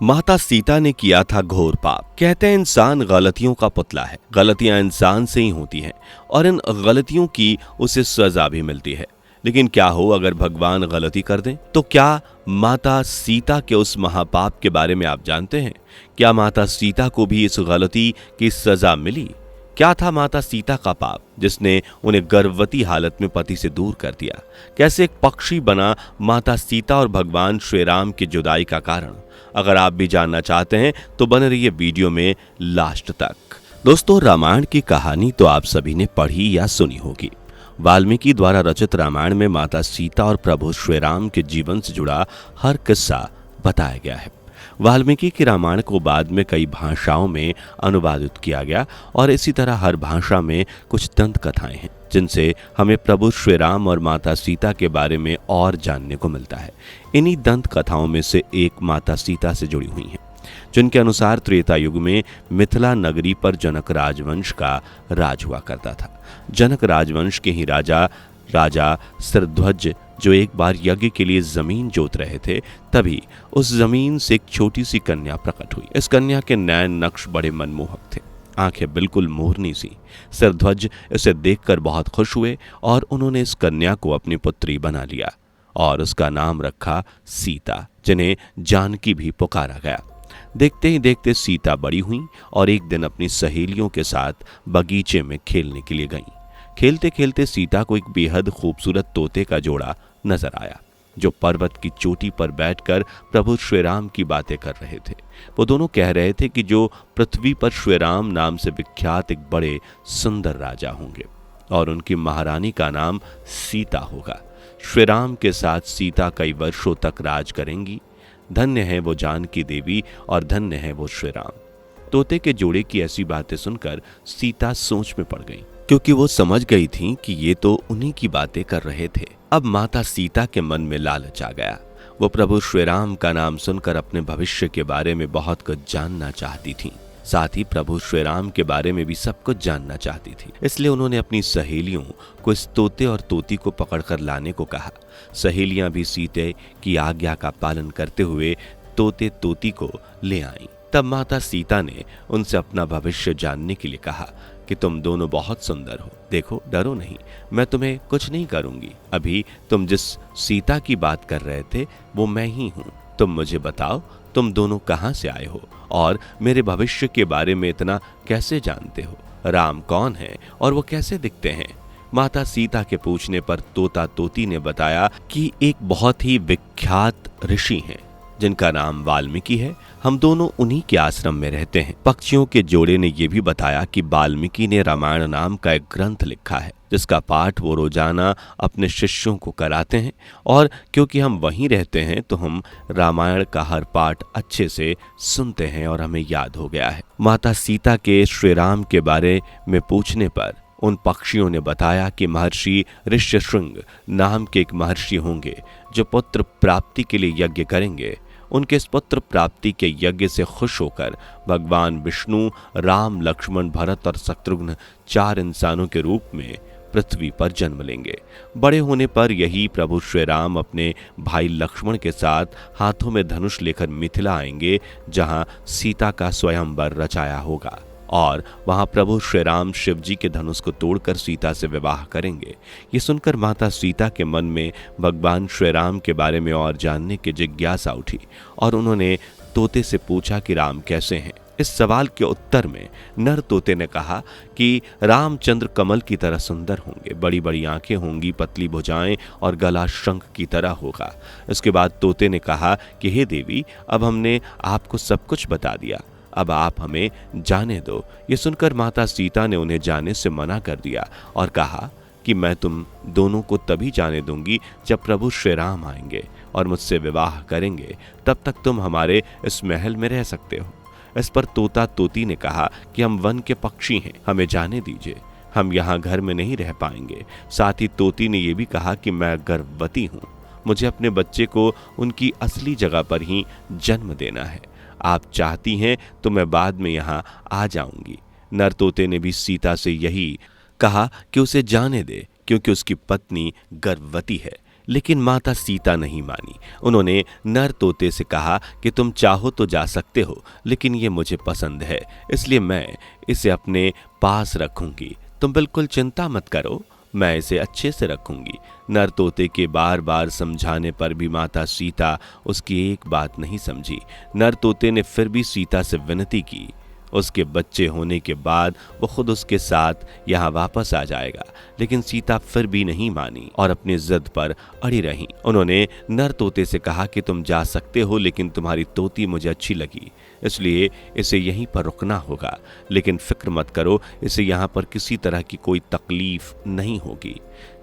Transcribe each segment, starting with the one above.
माता सीता ने किया था घोर पाप। कहते हैं इंसान गलतियों का पुतला है, गलतियां इंसान से ही होती हैं और इन गलतियों की उसे सजा भी मिलती है। लेकिन क्या हो अगर भगवान गलती कर दें? तो क्या माता सीता के उस महापाप के बारे में आप जानते हैं? क्या माता सीता को भी इस गलती की सजा मिली? क्या था माता सीता का पाप जिसने उन्हें गर्भवती हालत में पति से दूर कर दिया? कैसे एक पक्षी बना माता सीता और भगवान श्री राम की जुदाई का कारण? अगर आप भी जानना चाहते हैं तो बने रहिए वीडियो में लास्ट तक। दोस्तों, रामायण की कहानी तो आप सभी ने पढ़ी या सुनी होगी। वाल्मीकि द्वारा रचित रामायण में माता सीता और प्रभु श्री राम के जीवन से जुड़ा हर किस्सा बताया गया है। वाल्मीकि के रामायण को बाद में कई भाषाओं में अनुवादित किया गया और इसी तरह हर भाषा में कुछ दंत कथाएं हैं जिनसे हमें प्रभु श्री राम और माता सीता के बारे में और जानने को मिलता है। इन्हीं दंत कथाओं में से एक माता सीता से जुड़ी हुई है, जिनके अनुसार त्रेता युग में मिथिला नगरी पर जनक राजवंश का राज हुआ करता था। जनक राजवंश के ही राजा सरध्वज जो एक बार यज्ञ के लिए जमीन जोत रहे थे, तभी उस जमीन से एक छोटी सी कन्या प्रकट हुई। इस कन्या के नयन नक्श बड़े मनमोहक थे, आंखें बिल्कुल मोरनी सी। सरध्वज इसे देखकर बहुत खुश हुए और उन्होंने इस कन्या को अपनी पुत्री बना लिया और उसका नाम रखा सीता, जिन्हें जानकी भी पुकारा गया। देखते ही देखते सीता बड़ी हुई और एक दिन अपनी सहेलियों के साथ बगीचे में खेलने के लिए गईं। खेलते खेलते सीता को एक बेहद खूबसूरत तोते का जोड़ा नजर आया, जो पर्वत की चोटी पर बैठकर प्रभु श्री राम की बातें कर रहे थे। वो दोनों कह रहे थे कि जो पृथ्वी पर श्री राम नाम से विख्यात एक बड़े सुंदर राजा होंगे और उनकी महारानी का नाम सीता होगा। श्री राम के साथ सीता कई वर्षों तक राज करेंगी। धन्य है वो जानकी देवी और धन्य है वो श्री राम। तोते के जोड़े की ऐसी बातें सुनकर सीता सोच में पड़ गई, क्योंकि वो समझ गई थी कि ये तो उन्हीं की बातें कर रहे थे। अब माता सीता के मन में लालच आ गया। वो प्रभु श्री राम का नाम सुनकर अपने भविष्य के बारे में बहुत कुछ जानना चाहती थी। साथ ही प्रभु श्री राम के बारे में भी सब कुछ जानना चाहती थी। इसलिए उन्होंने अपनी सहेलियों को इस तोते और तोती को पकड़कर लाने को कहा। सहेलियां भी सीते की आज्ञा का पालन करते हुए तोते तोती को ले आईं। तब माता सीता ने उनसे अपना भविष्य जानने के लिए कहा कि तुम दोनों बहुत सुंदर हो, देखो डरो नहीं, मैं तुम्हें कुछ नहीं करूंगी। अभी तुम जिस सीता की बात कर रहे थे वो मैं ही हूं। तुम मुझे बताओ, तुम दोनों कहां से आए हो और मेरे भविष्य के बारे में इतना कैसे जानते हो? राम कौन है और वो कैसे दिखते हैं? माता सीता के पूछने पर तोता तोती ने बताया कि एक बहुत ही विख्यात ऋषि हैं जिनका नाम वाल्मीकि है। हम दोनों उन्हीं के आश्रम में रहते हैं। पक्षियों के जोड़े ने यह भी बताया कि वाल्मीकि ने रामायण नाम का एक ग्रंथ लिखा है, जिसका पाठ वो रोजाना अपने शिष्यों को कराते हैं और क्योंकि हम वहीं रहते हैं तो हम रामायण का हर पाठ अच्छे से सुनते हैं और हमें याद हो गया है। माता सीता के श्री राम के बारे में पूछने पर उन पक्षियों ने बताया कि महर्षि ऋष्यशृंग नाम के एक महर्षि होंगे जो पुत्र प्राप्ति के लिए यज्ञ करेंगे। उनके इस पुत्र प्राप्ति के यज्ञ से खुश होकर भगवान विष्णु राम, लक्ष्मण, भरत और शत्रुघ्न 4 इंसानों के रूप में पृथ्वी पर जन्म लेंगे। बड़े होने पर यही प्रभु श्री राम अपने भाई लक्ष्मण के साथ हाथों में धनुष लेकर मिथिला आएंगे, जहां सीता का स्वयंवर रचाया होगा और वहां प्रभु श्री राम शिव जी के धनुष को तोड़कर सीता से विवाह करेंगे। ये सुनकर माता सीता के मन में भगवान श्री राम के बारे में और जानने की जिज्ञासा उठी और उन्होंने तोते से पूछा कि राम कैसे हैं। इस सवाल के उत्तर में नर तोते ने कहा कि रामचंद्र कमल की तरह सुंदर होंगे, बड़ी बड़ी आंखें होंगी, पतली भुजाएं और गला शंख की तरह होगा। इसके बाद तोते ने कहा कि हे देवी, अब हमने आपको सब कुछ बता दिया, अब आप हमें जाने दो। ये सुनकर माता सीता ने उन्हें जाने से मना कर दिया और कहा कि मैं तुम दोनों को तभी जाने दूंगी जब प्रभु श्री राम आएंगे और मुझसे विवाह करेंगे, तब तक तुम हमारे इस महल में रह सकते हो। इस पर तोता तोती ने कहा कि हम वन के पक्षी हैं, हमें जाने दीजिए, हम यहाँ घर में नहीं रह पाएंगे। साथ ही तोती ने यह भी कहा कि मैं गर्भवती हूँ, मुझे अपने बच्चे को उनकी असली जगह पर ही जन्म देना है। आप चाहती हैं तो मैं बाद में यहाँ आ जाऊंगी। नर तोते ने भी सीता से यही कहा कि उसे जाने दे, क्योंकि उसकी पत्नी गर्भवती है। लेकिन माता सीता नहीं मानी। उन्होंने नर तोते से कहा कि तुम चाहो तो जा सकते हो, लेकिन ये मुझे पसंद है, इसलिए मैं इसे अपने पास रखूंगी। तुम बिल्कुल चिंता मत करो, मैं इसे अच्छे से रखूंगी। नर तोते के बार बार समझाने पर भी माता सीता उसकी एक बात नहीं समझी। नर तोते ने फिर भी सीता से विनती की। उसके बच्चे होने के बाद वो खुद उसके साथ यहाँ वापस आ जाएगा, लेकिन सीता फिर भी नहीं मानी और अपनी जिद पर अड़ी रही। उन्होंने नर तोते से कहा कि तुम जा सकते हो, लेकिन तुम्हारी तोती मुझे अच्छी लगी, इसलिए इसे यहीं पर रुकना होगा। लेकिन फिक्र मत करो, इसे यहाँ पर किसी तरह की कोई तकलीफ नहीं होगी।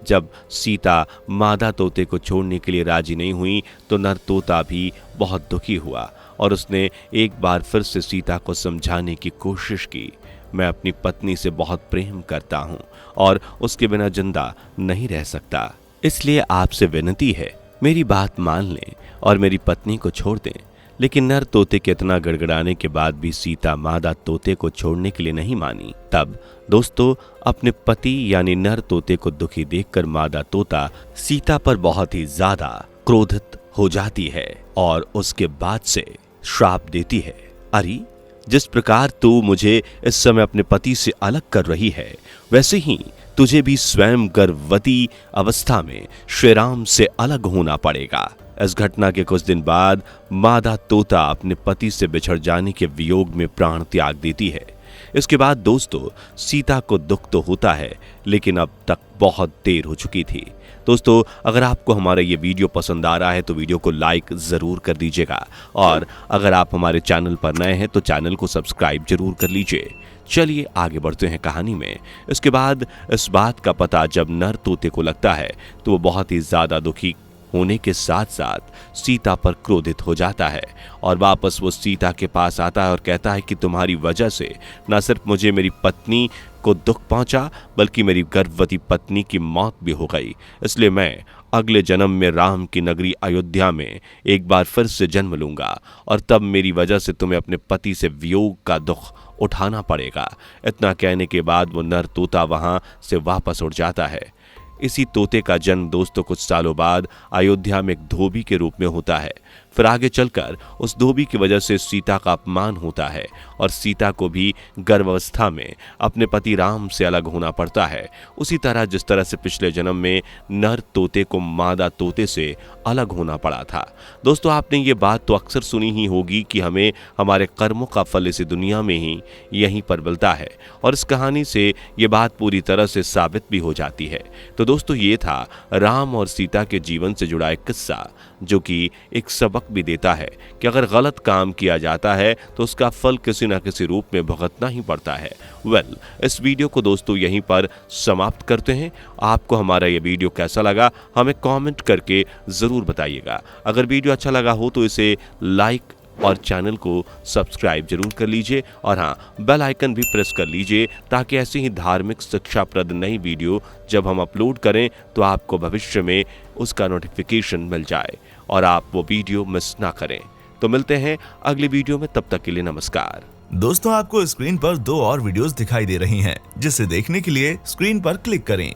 जब सीता मादा तोते को छोड़ने के लिए राजी नहीं हुई तो नर तोता भी बहुत दुखी हुआ और उसने एक बार फिर से सीता को समझाने की कोशिश की। मैं अपनी पत्नी से बहुत प्रेम करता हूँ और उसके बिना जिंदा नहीं रह सकता, इसलिए आपसे विनती है, मेरी बात मान लें और मेरी पत्नी को छोड़ दें। लेकिन नर तोते के इतना गड़गड़ाने के बाद भी सीता मादा तोते को छोड़ने के लिए नहीं मानी। तब दोस्तों, अपने पति यानी नर तोते को दुखी देखकर मादा तोता सीता पर बहुत ही ज्यादा क्रोधित हो जाती है और उसके बाद से श्राप देती है। अरे, जिस प्रकार तू मुझे इस समय अपने पति से अलग कर रही है, वैसे ही तुझे भी स्वयं गर्भवती अवस्था में श्री राम से अलग होना पड़ेगा। इस घटना के कुछ दिन बाद मादा तोता अपने पति से बिछड़ जाने के वियोग में प्राण त्याग देती है। इसके बाद दोस्तों, सीता को दुख तो होता है, लेकिन अब तक बहुत देर हो चुकी थी। दोस्तों, अगर आपको हमारा ये वीडियो पसंद आ रहा है तो वीडियो को लाइक जरूर कर दीजिएगा और अगर आप हमारे चैनल पर नए हैं तो चैनल को सब्सक्राइब जरूर कर लीजिए। चलिए आगे बढ़ते हैं कहानी में। इसके बाद इस बात का पता जब नर तोते को लगता है तो वो बहुत ही ज्यादा दुखी होने के साथ साथ सीता पर क्रोधित हो जाता है और वापस वो सीता के पास आता है और कहता है कि तुम्हारी वजह से न सिर्फ मुझे मेरी पत्नी को दुख पहुंचा, बल्कि मेरी गर्भवती पत्नी की मौत भी हो गई, इसलिए मैं अगले जन्म में राम की नगरी अयोध्या में एक बार फिर से जन्म लूंगा और तब मेरी वजह से तुम्हें अपने पति से वियोग का दुख उठाना पड़ेगा। इतना कहने के बाद वो नर तोता वहां से वापस उड़ जाता है। इसी तोते का जन्म दोस्तों कुछ सालों बाद अयोध्या में एक धोबी के रूप में होता है। फिर आगे चलकर उस धोबी की वजह से सीता का अपमान होता है और सीता को भी गर्भावस्था में अपने पति राम से अलग होना पड़ता है। उसी तरह जिस तरह से पिछले जन्म में नर तोते को मादा तोते से अलग होना पड़ा था। दोस्तों, आपने ये बात तो अक्सर सुनी ही होगी कि हमें हमारे कर्मों का फल इस दुनिया में ही यहीं पर मिलता है और इस कहानी से ये बात पूरी तरह से साबित भी हो जाती है। तो दोस्तों, ये था राम और सीता के जीवन से जुड़ा एक किस्सा जो कि एक सबक भी देता है कि अगर गलत काम किया जाता है तो उसका फल किसी न किसी रूप में भुगतना ही पड़ता है। इस वीडियो को दोस्तों यहीं पर समाप्त करते हैं। आपको हमारा ये वीडियो कैसा लगा हमें कमेंट करके जरूर बताइएगा। अगर वीडियो अच्छा लगा हो तो इसे लाइक और चैनल को सब्सक्राइब जरूर कर लीजिए और हाँ, बेल आइकन भी प्रेस कर लीजिए ताकि ऐसी ही धार्मिक शिक्षाप्रद नई वीडियो जब हम अपलोड करें तो आपको भविष्य में उसका नोटिफिकेशन मिल जाए और आप वो वीडियो मिस ना करें। तो मिलते हैं अगली वीडियो में, तब तक के लिए नमस्कार। दोस्तों, आपको स्क्रीन पर 2 और वीडियोस दिखाई दे रही हैं, जिसे देखने के लिए स्क्रीन पर क्लिक करें।